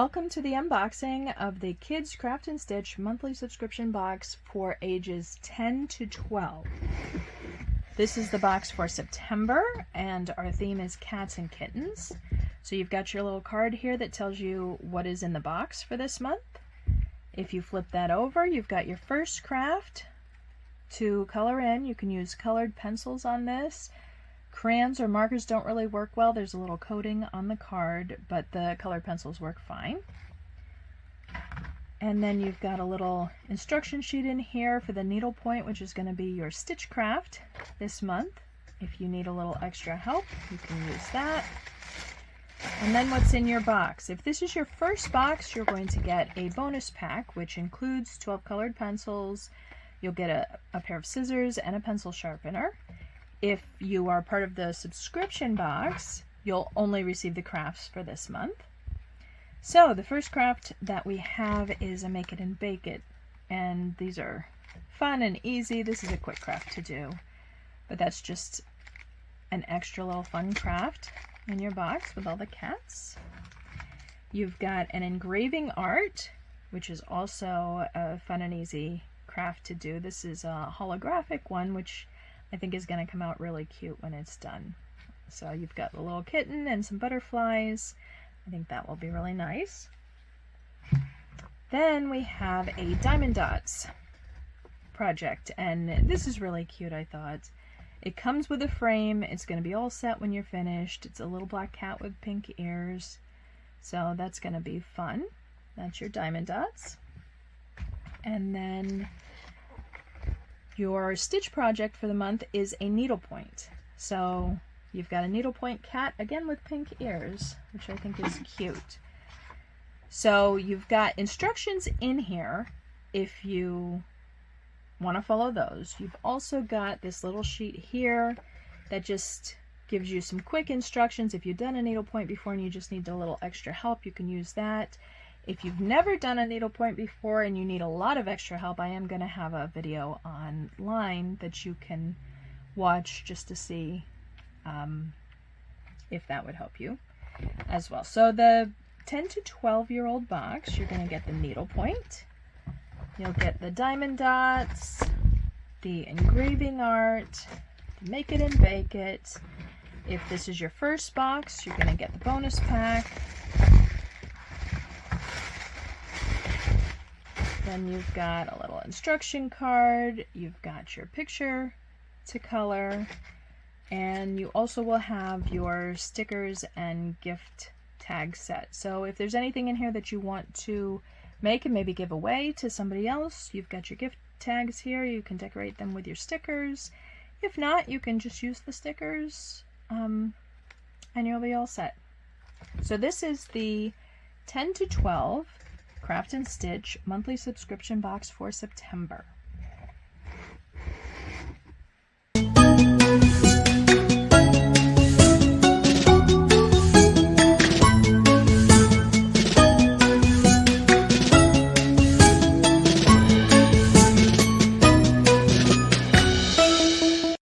Welcome to the unboxing of the Kids Craft and Stitch monthly subscription box for ages 10 to 12. This is the box for September, and our theme is cats and kittens. So you've got your little card here that tells you what is in the box for this month. If you flip that over, you've got your first craft to color in. You can use colored pencils on this. Crayons or markers don't really work well. There's a little coating on the card, but the colored pencils work fine. And then you've got a little instruction sheet in here for the needlepoint, which is going to be your stitch craft this month. If you need a little extra help, you can use that. And then what's in your box? If this is your first box, you're going to get a bonus pack, which includes 12 colored pencils. You'll get a pair of scissors and a pencil sharpener. If you are part of the subscription box, you'll only receive the crafts for this month. So the first craft that we have is a make it and bake it, and these are fun and easy. This is a quick craft to do, but that's just an extra little fun craft in your box with all the cats. You've got an engraving art, which is also a fun and easy craft to do. This is a holographic one, which I think is going to come out really cute when it's done. So you've got the little kitten and some butterflies. I think that will be really nice. Then we have a diamond dots project, and this is really cute, I thought. It comes with a frame. It's going to be all set when you're finished. It's a little black cat with pink ears. So that's going to be fun. That's your diamond dots. And then your stitch project for the month is a needlepoint. So you've got a needlepoint cat, again with pink ears, which I think is cute. So you've got instructions in here if you want to follow those. You've also got this little sheet here that just gives you some quick instructions. If you've done a needlepoint before and you just need a little extra help, you can use that. If you've never done a needlepoint before and you need a lot of extra help, I am going to have a video online that you can watch just to see if that would help you as well. So the 10 to 12-year-old box, you're going to get the needlepoint. You'll get the diamond dots, the engraving art, the make it and bake it. If this is your first box, you're going to get the bonus pack. Then you've got a little instruction card, you've got your picture to color, and you also will have your stickers and gift tag set. So if there's anything in here that you want to make and maybe give away to somebody else, you've got your gift tags here. You can decorate them with your stickers. If not, you can just use the stickers and you'll be all set. So this is the 10 to 12 Craft and Stitch monthly subscription box for September.